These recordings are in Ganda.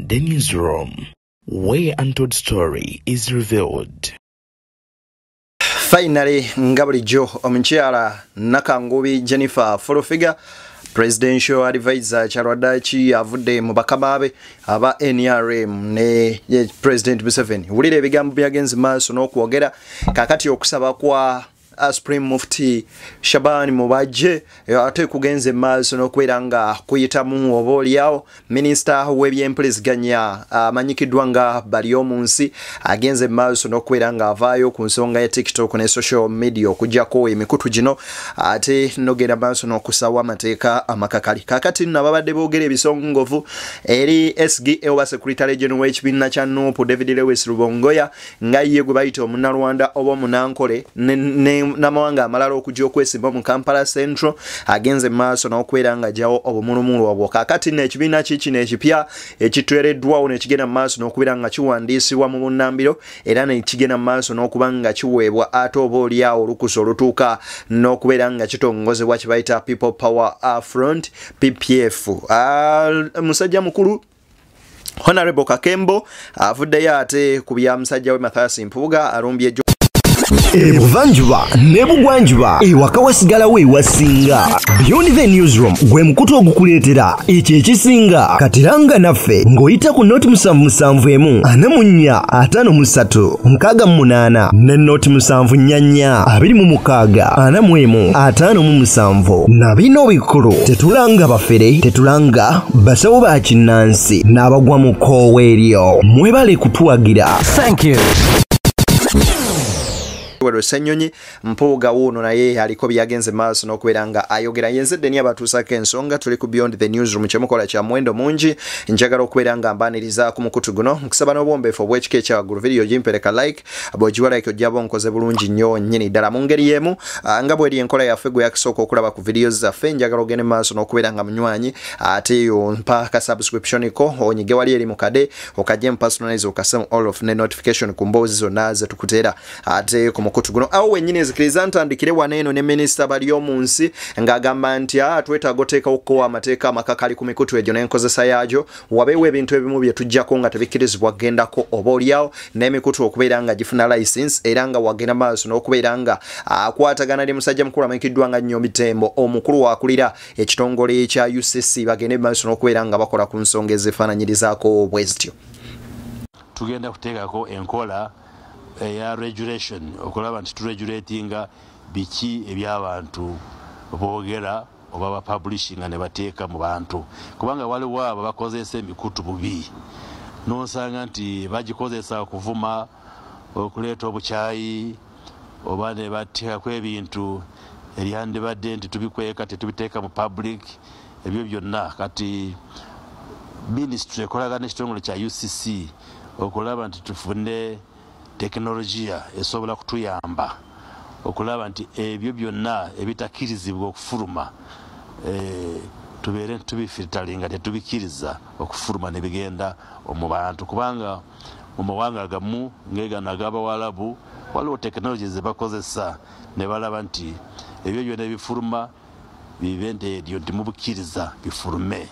The Newsroom, where untold story is revealed. Finally, Ngabulijo omukyala Nakangubi Jennifer Forofiga, presidential advisor Charwadachi avudde mu bakamabe aba NRM ne President Museveni. Wulira ebigambo byagenze maaso n'okwogera kakati okusaba kwa Supreme Mufti Shaban Mubaje ate kugenze maaso n'okwera nga kuyitamu oboolyawo Minister w'ebyempuliziganya amanyikidwa nga Barrio Munsi agenze maaso n'okwera nga avaayo ku nsonga ya TikTok ne social media okujjako emikutu gino ate nogenda maaso n'okusawa amateeka amakakali. Kakati nno ababadde boogera ebisongovu eri SGA oba Secretary General w'ekibiina kya NUP David Lewis Rubongoya nga ye gwe bayita omunnalwanda oba omunankole namawanga amalala okujja okwesimba mu Kampala Central agenze maaso n'okwera nga jawo obumulumulu obwo. Kakati n'ekibiina kino ekipya ekitwereddwawo n'ekigenda maaso n'okubeera nga kiwandiisibwa mu bunnambiro era n'ekigenda maaso n'okuba nga kiweebwa ate oboolyawo olukusa olutuuka n'okubeera nga kitongozebwa kye bayita People Power Front PPF. Musajja mukulu Honorable Kakembo avuddeyo ate ku bya musajja we Mathias Mpuuga alumbye Ebuvanjuba nebugwanjuba ewaka wasigala we wasinga. Beyond the Newsroom gwe mukutu ogukuleetera ekyo ekisinga katiranga naffe ng'oyita ku noti 771 453 68 ne noti 744 26 45 na bino bikulu tetulanga bafere tetulanga basawo ba kinnansi n'abagwa mu koowa eryo mwebale kutuwagira. Thank you. Senyonyi Mpuuga wuno naye aliko byagenze maaso n'okubeera nga ayogera yenzedde ni abatuusako ensonga tuli ku Beyond the Newsroom kyemukola kya mwendo mungi njagala okubeera nga mbaaniriza ku mukutu guno nkusaba n'obwombeefu obw'ekika ekyawaggulu video gimpereka like bw'ogiwa like ojjaba onkoze bulungi nnyo nnyini ddala mu ngeri y'emu nga bw'eri enkola yaffe gwe yakisooka okulaba ku videos zaffe njagala ogende maaso n'okubeera nga munywanyi ate ompa ka subscription ko onyige wali eri mu kade okajje mu personalize okasemu all of ne notification ku mboozi zonna ze tukuteera ate ku mukutu guno awo wennyini ezikiriza ntandikire waneeno ne Minisita Barrio Munsi ng'agamba nti twetaaga oteekawo amateeka amakakali ku mikutu egyo n'enkozesa yaagyo wabeewo ebintu ebimu bye tujjako nga tebikkirizibwa kugendako oboolyawo n'emikutu okubeera nga gifuna license era nga wagenda maaso n'okubeera nga akwatagana ne musajja mukulu amanyikiddwa nga Nnyo Bitembo omukulu waakulira ekitongole ekya UCC bagende maaso n'okubeera nga bakola ku nsonga ezifaananyirizaako bwe zityo. Tugenda kuteekako enkola ya regulation okulaba nti turegulatinga biki eby'abantu boogera oba bapublishinga ne bateeka mu bantu kubanga waliwo abo bakozesa emikutu bubi n'osanga nti bagikozesa okuvuma okuleeta obukyayi oba ne bateekako ebintu eryandibadde nti tubikweka tetubiteeka mu public ebyo byonna kati ministry ekolagana n'ekitongole kya UCC okulaba nti tufune teknolojia esobola kutuyamba okulaba nti ebyo byonna ebitakkirizibwa okufuluma tubeere tubifiltalinga tetubikiriza okufuluma ne bigenda mu bantu kubanga mu mawanga gamu ng'egano ag'Abawarabu waliwo teknologi ze bakozesa ne balaba nti ebyo byonna ebifuluma bibe nti mubukkiriza bifulume.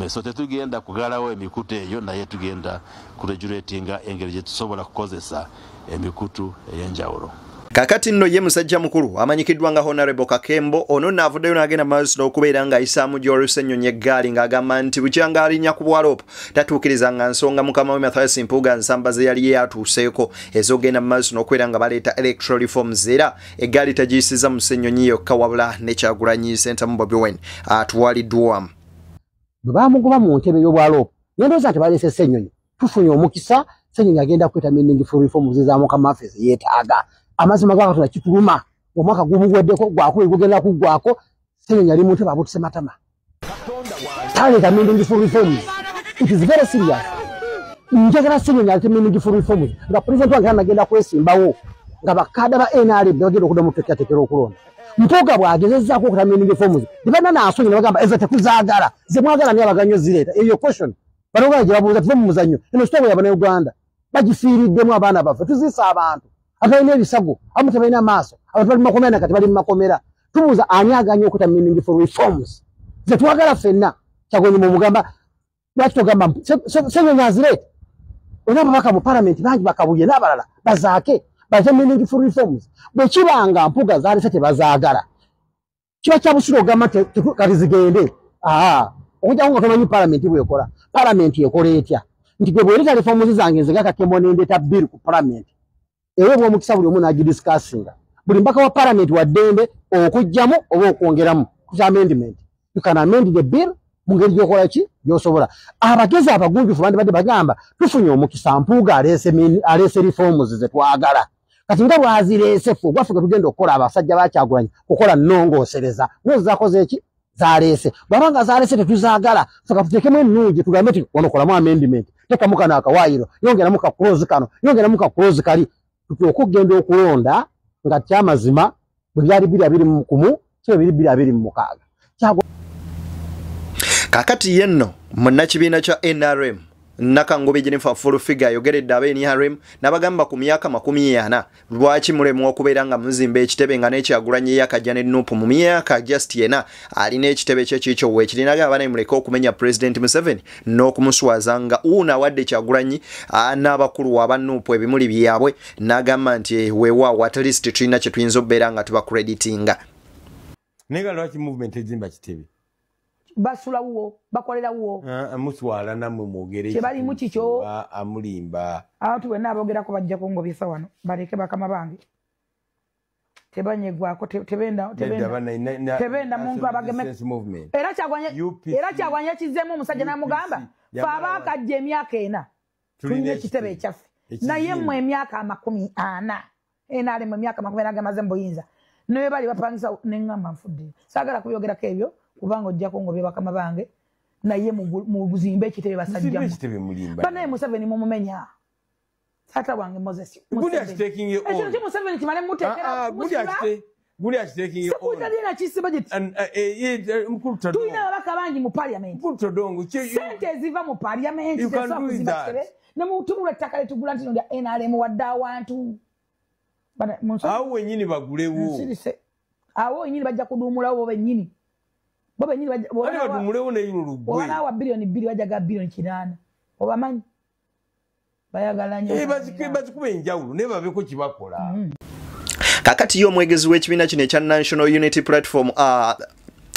So tetugenda kugalawo emikutu eyo naye tugenda kuregulatinga engeri gye tusobola kukozesa emikutu ey'enjawulo. Kakati nno ye musajja mukulu amanyikiddwa nga Honorable Kakembo ono n'avuddeyo n'agenda maaso n'okubeera nga ayisaamu gy'Olusennyonyi eggaali ng'agamba nti bukyanga alinnya ku bwalopo tatuukiriza nga nsonga mukama we Mathias Mpuuga nsamba ze yali yatuuseeko ez'ogenda maaso n'okubeera nga baleeta electoral reforms era eggaali tagiyisiza mu Ssennyonyi yokka wabula ne Kyagulanyi Ssentamu Bobi Wine atwaliddwamu. Bwe bamugoba mu ntebe y'obwalopo nendooza nti baleese Ssennyonyi tufunye omukisa Ssennyonyi agenda kweta meaning for reforms zizaamu kamaffe ze yeetaaga. Amazima ga Katonda kituluma omwaka gumuweddeko gwakuli gugenda kuggwako Ssennyonyi ali mu ntebe abutuse matama. Taleta meaning for reforms. It is very serious. Njagala Ssennyonyi alete meaning for reforms nga president wange anagenda kwesimbawo nga bakada ba NRM bagenda okudda mu teekateekera okulonda. Mpuuga bwagezezzaako okuta meaning reforms dibana naasonyi ne bagamba ezo tekuzaagala ze mwagala ni abaganyo zireeta eyo question balogala gye babuuza tuve mu muzannyo eno kitongole yabana Uganda bagifiiriddemu abaana baffe tuziisa abantu abalina ebisago abamu tebalina maaso abantu bali mu makomera kati bali mu makomera tubuuza ani aganya okuta meaning for reforms ze twagala ffenna Kyagulanyi mu mugamba lwaki togamba Ssenyonyi azirete olina ababaka mu parliament bangi bakabuye n'abalala bazaake balete meaningful reforms bwe kibanga mpuga zaalese tebazaagala kiba kya busiro ogamba kati zigende okujjako nga tomanyi parliament bwekola parliament ekola etya nti gwe bw'oleta reforms zange nze gakakemo nendeeta bill ku parliament ewe bw'omukisa buli omu n'agidiscussinga buli mbaka wa parliament wa ddembe okujjamu oba okwongeramu ku amendment you can amend the bill mu ngeri gy'okola ki gy'osobola abagezi abagunjufu bandibadde bagamba tufunye omukisa mpuuga aleese reforms ze twagala kati nga bwazireese ffe ogwaffe tugenda okukola abasajja bakyagulanyi kukola nnongoosereza nozo zakoze eki zaleese bwabanga zaleese tetuzaagala ffe katuteekemu ennungi tugambe ti wano kolamu amendment tekamu kano akawaayiro yongeramu kakulozi kano yongeramu kakulozi kali tutyoka okugenda okulonda nga kyamazima bwe byali 221 kiba 226 kakati yenno munnakibiina kya NRM Nakangobe Jennifer Furufiga ayogeredde aba NRM n'abagamba ku myaka 40 lwaki mulemu okubeera nga muzimba ekitebe nga n'ekyagulanyi yakajja ne Nuupu mu myaka just yena alina ekitebe kye kikyo wekirinaga abana muleka okumenya President Museveni n'okumuswaza nga una wadde kyagulanyi n'abakulu aba Nuupu ebimuli byabwe n'agamba nti weewaawo at least tulina kye tuyinza okubeera nga tuba creditinga nega lwaki movement ezimba kitebe basula uwo bakolera uwo muswala namwe mwogere kibali mukikyo amulimba abantu bwe nabogera ko bajja ko ngobisa wano baleke bakama bange tebanyegwako tebenda muntu abageme era kyagwanya kizemu omusajja namugamba faba akajja emyaka ena tulina ekitebe ekyaffe naye mu emyaka 40 enali mu myaka 40 agamaze mbuyinza naye bali bapangisa nengamba nfudde sagala kuyogerako ebyo kubanga ojjako ngobye bakama bange naye mu buzimbe ekitebe basajjamu banaye Museveni mumumenya tata wange Moses Museveni kimale mutekera tulina ababaka bangi mu parliament sente eziva mu parliament nemutunula ettaka letugula nti lya NRM wadde awantu awo wenyini bagulewo awo wenyini bajja kuduumulawo bo benyini Wana wa bilioni 2 wajaga bilioni 8 obamanyi bayagala nnyo bazikuba enjawulo ne babeko kibakola kakati yo mwegezi w'ekibiina kino ekya National Unity Platform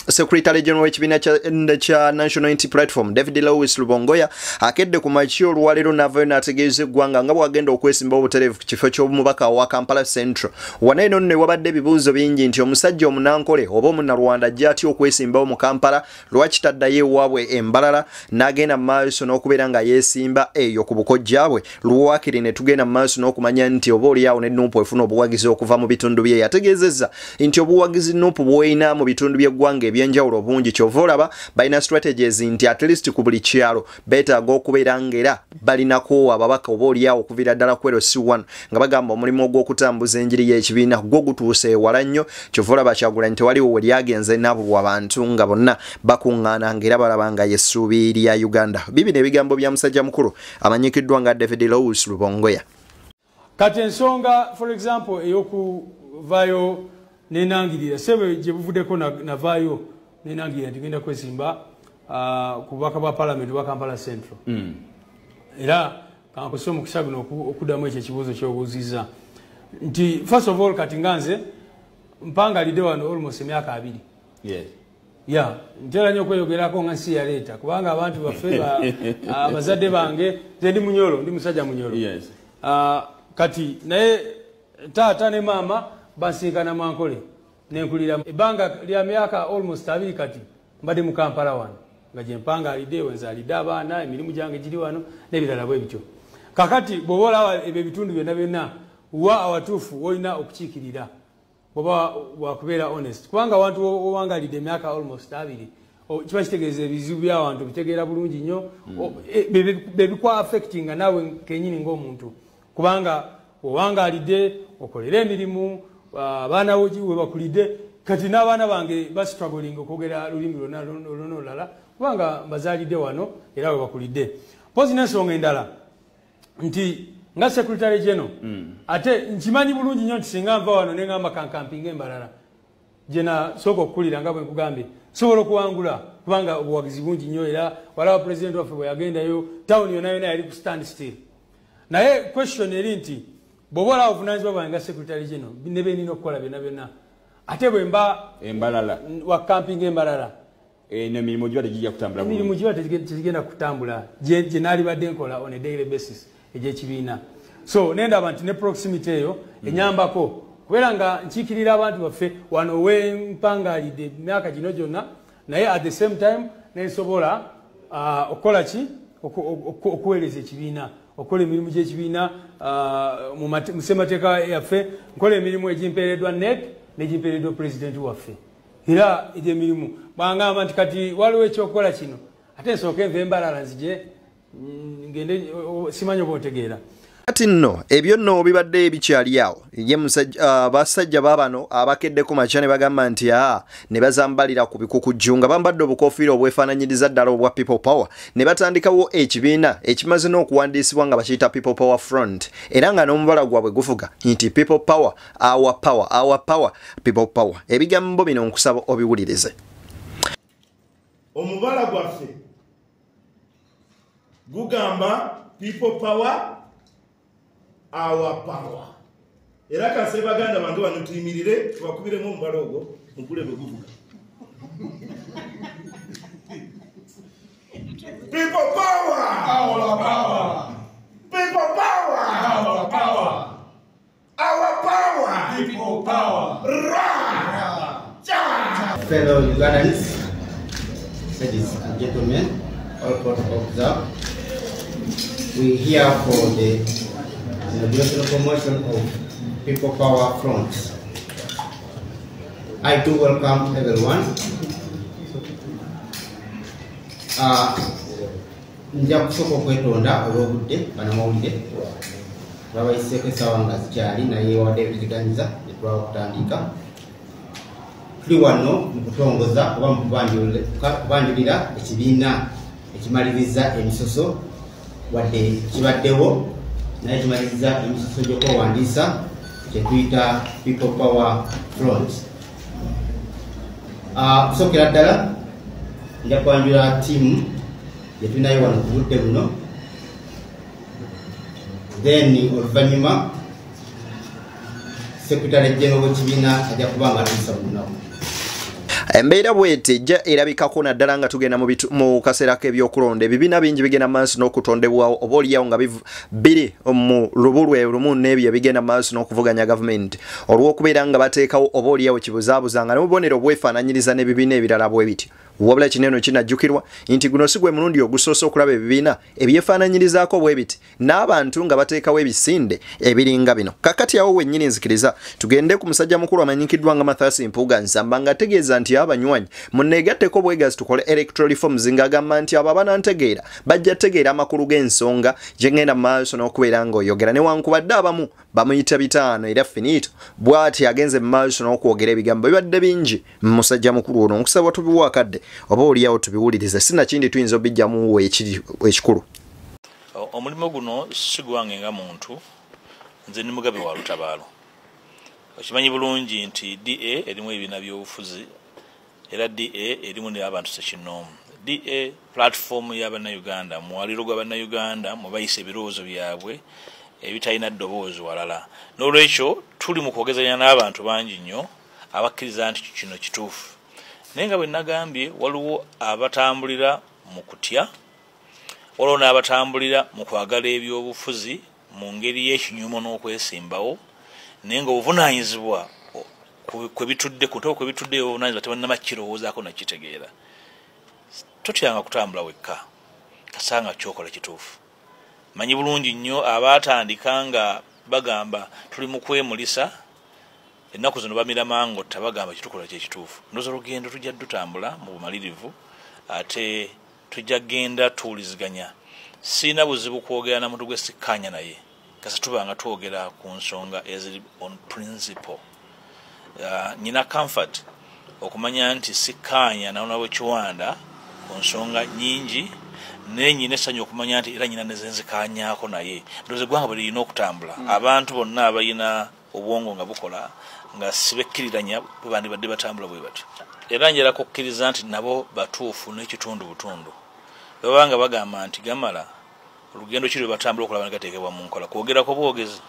Secretary General w'ekibiina kya National Unity Platform David Lewis Lubongoya akedde ku makyo olwaleero n'avayo n'ategeeza eggwanga nga bwagenda okwesimba obutereevu ku kifo ky'omubaka wa Kampala Central waneeno nno wabadde ebibuuzo bingi nti omusajja omunankole oba omunnalwanda ajja atya okwesimbawo mu Kampala lwaki taddayo ewaabwe embalala n'agenda mu maaso n'okubeera nga yeesimba eyo ku bukojja bwe lwakiri ne tugenda mu maaso n'okumanya nti oba oliawo ne Nuupu efuna obuwagizi okuva mu bitundu bye yategeezezza nti obuwagizi Nuupu bw'olina mu bitundu by'eggwanga ebyenjawulo bungi kyova olaba balina strategies nti at least ku buli kyalo beetaaga okubeera ng'era balinako ababaka oba oliawo okuviira ddala ku LC1 nga bagamba omulimu ogw'okutambuza enjiri y'ekibiina gwo gutuuse ewala nnyo kyova olaba Kyagulanyi tewaliwo we lyagenze nabulwa abantu nga bonna bakuŋŋaana ng'era balaba nga y'essuubi lya Uganda. Bibino ebigambo bya musajja mukulu amanyikiddwa nga David Lewis Lubongoya. Kati ensonga for example ey'okuvaayo nenangirira sebe gye buvuddeko navaayo nenangirira ntigenda kwesimba ku bubaka bwa parliament bwa Kampala Central era kankusa omukisa guno okuddamu ekyo ekibuuzo ky'obuuzizza nti first of all kati nganze mpangalidde wano almost emyaka 2 ntera nnyo okweyogerako nga nsi yaleeta kubanga abantu baffe abazadde bange nze ndi munyolo ndi musajja munyolo kati naye taata ne maama bansinkana Mwankole nenkulira ebbanga lya myaka almost 2 kati mbadde mu Kampala wano nga gye mpangalidde wenzalidde abaana emirimu gyange giri wano n'ebirala bwe bityo kakati bw'oba olaba ebyo ebitundu byonna byonna wa awatuufu olina okukiikirira bw'oba wakubeera honest kubanga abantu owangalidde emyaka almost 2 kiba kitegeeza ebizibu by'abantu bitegeera bulungi nnyo bebikwa affectinga naawe kenyini ng'omuntu kubanga owangalidde okolera emirimu abaana we bakulidde kati n'abaana bange bastruggling okwogera lulimi lwonna olulala kubanga mbazaalidde wano era we bakulidde pozi n'ensonga endala nti nga secretary general ate nkimanyi bulungi nnyo nti singa nva wano neŋŋamba kankampinga embalala jena soko kulira nga bwe nkugambye sobola okuwangula kubanga obuwagizi bungi nnyo era walawa president waffe bwe yagendayo town yonna yonna yali ku stand still naye question eri nti bw'oba olawo obuvunaanyizibwa bwange nga secretary general ne benina okukola byonna byonna ate bwe mba embalala wa camping embalala n'emirimu giba tegijja kutambula emirimu giba tegigenda kutambula gye naalibadde nkola on a daily basis egy'ekibiina so nendaba nti ne proximity eyo enyambako kubeera nga nkiikirira abantu baffe wano wempangalidde emyaka gino gyonna naye at the same time nensobola okukola ki okuweereza ekibiina okukola emirimu gy'ekibiina mu ssemateeka yaffe nkola emirimu egimpeereddwa NEC n'egimpeereddwa pulezidenti waffe era egy'emirimu bwangamba nti kati waliwo ekyokukola kino ate nsooka enva embalala nzije ngende simanyi oba otegeera ati nno ebyo nno bibadde bikyali awo ye basajja babano abakeddeko makya ne bagamba nti ne bazambalira ku bikukujju nga bambadde obukofiira obwefaananyiriza ddala obwa people power ne batandikawo ekibiina ekimaze n'okuwandiisibwa nga bakiyita people power front era nga n'omubala gwabwe guvuga nti people power our power people power ebigambo bino nkusaba obiwulirize omubala gwaffe gugamba people power our power. Era kase baganda bange bano tuyimirire tubakubiremu omubala ogwo mugule bwe guvuga. People power! Our power! People power! Our power! Our power! People power! Ra! Cha! Fellow Ugandans, ladies and gentlemen, all protocol observed, we here for the inauguration promotion of People Power Front. I do welcome everyone. Nja kusoko kwetonda olw'obudde banamawulire babayiseeko essaawa nga zikyali naye wadde ebiziganyiza ne twakutandika tuli wano mu kutongoza oba mu kubanjulira ekibiina ekimaliriza emisoso wadde kibaddewo naye kimaliriza emisoso gy'okwewandiisa kyetuyita People Power Front. Kusokera ddala nja kwanjula ttiimu gyetulinayo wano ku budde buno, then oluvannyuma sekretary general w'ekibiina ajja kuba nga atuusa mu lunaku. Embeera bwete ejja erabikako naddala nga tugenda mu kaseera k'ebyokulonda ebibiina bingi bigenda maaso n'okutondebwawo oba oliyawo nga biri mu lubulwe lumu n'ebyo bigenda maaso n'okuvuganya gavumenti olw'okubeera nga bateekawo oba oliyawo kibuzaabuza nga n'obubonero bwefaananyiriza n'ebibiina ebirala bwe biti. Wabula kineno kinajjukirwa nti guno si gwe mulundi ogusoose okulaba ebibiina ebyefaananyirizaako bwe biti n'abantu nga bateekawo ebisinde ebiringa bino. Kakati awo wennyini nzikiriza tugende ku musajja mukulu amanyikiddwa nga Mathias Mpuuga Nsamba ng'ategeeza nti abanywanyi munneegatteko bwegazi tukole electoral reforms ng'agamba nti abo abanantegeera bajja tegeera amakulu g'ensonga gye ngenda mu maaso n'okubeera ng'oyogera newankubadde abamu bamuyita bitaano era finito bw'ati agenze mu maaso n'okwogera ebigambo bibadde bingi mu musajja mukulu ono nkusaba tubiwaakadde oba oliyawo tubiwulirize sinakindi tuyinza obijjamu ekikulu. Omulimu guno si gwange nga muntu, nze ni Mugabe wa Lutabaalo. Okimanyi bulungi nti DA erimu ebibiina by'obufuzi era DA erimu n'abantu ssekinnoomu. DA platform y'Abannayuganda, mwaliro gw'Abannayuganda mwe bayisa ebirowoozo byabwe ebitalina ddoboozi walala. N'olwekyo tuli mu kwogezanya n'abantu bangi nnyo abakkiriza nti kino kituufu. Naye nga bwe nagambye waliwo abatambulira mu kutya, waliwo n'abatambulira mu kwagala ebyobufuzi mu ngeri y'ekinyumo n'okwesimbawo, naye nga obuvunaanyizibwa kwe bitudde ku ntebe kwe bitudde obuvunaanyizibwa tebannama kirowoozaako nakitegeera. Totyanga kutambula wekka kasanga kyokola kituufu. Manyi bulungi nnyo abaatandika nga bagamba tuli mu kwemulisa ennaku zino bamira mango tabagamba kitukola kyekituufu. Ndoza olugendo tujja tutambula mu bumalirivu ate tujja genda tuwuliziganya. Sina buzibu kwogera na muntu gwe sikkaanya naye kasa tubanga twogera ku nsonga eziri on principle. Nina comfort okumanya nti sikkaanya nawe Kiwanda ku nsonga nyingi nenyi nesanyo okumanya nti era nyina nezenzikaanyaako naye ndoze gwanga buli lina okutambula. Abantu bonna abalina obwongo nga bukola nga sibekkiriranya bwe badde batambula bwe batyo. Era njala kukkiriza nti nabo batuufu n'ekitundu butundu babanga bagamba nti gamala olugendo kiri batambula okulaba negateekebwa mu nkola kwogerako bwogezi.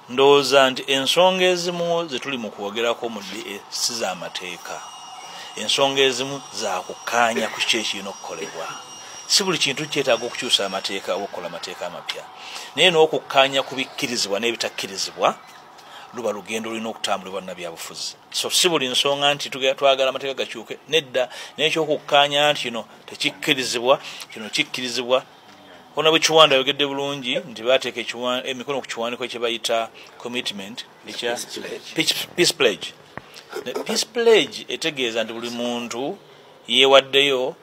Ndowooza nti ensonga ezimu ze tuli mu kwogerako mu DA si z'amateeka, ensonga ezimu za kukkaanya ku kiki ekirina okukolebwa. Si buli kintu kyetaaga okukyusa amateeka oba okukola amateeka amapya, naye n'okukkaanya ku bikkirizibwa n'ebitakkirizibwa luba lugendo lulina okutambulibwa nabyabufuzi. So si buli nsonga nti twagala amateeka gakyuke, nedda n'ekyokukkaanya nti kino tekikkirizibwa kino kikkirizibwa. Ona bwe Kiwanda yogedde bulungi nti baateeka emikono ku kiwandiiko kye bayita commitment ekya peace pledge. Peace pledge etegeeza nti buli muntu yeewaddeyo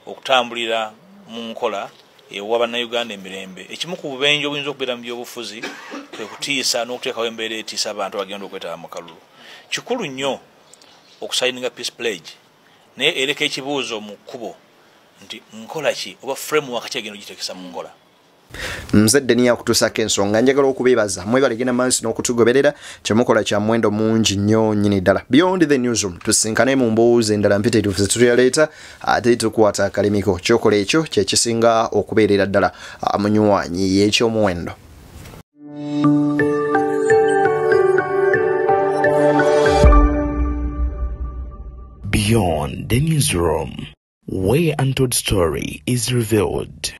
okutambulira mu nkola ewa bannayuganda emirembe. Ekimu ku bubenje obuyinza okubeera mu byobufuzi kwe kutiisa n'okuteekawo embeera etiisa abantu bagenda okwetaba mu kalulu. Kikulu nnyo okusayininga peace pledge naye ereka ekibuuzo mu kkubo nti nkola ki oba framework ki egenda ogitekesa mu nkola. Mzedde niya kutusako ensonga njagala okubeebaza mwebalegena mansi n'okutugoberera kyemukola kya mwendo mungi nnyo nnyini ddala. Beyond the newsroom tusinkane mu mboozi endala mpitirivu ze tutuyaleeta ate tukwata akalimiko kyokola ekyo kyekisinga okubeerera ddala munywanyi y'ekyomuwendo. Beyond the newsroom, where untold story is revealed.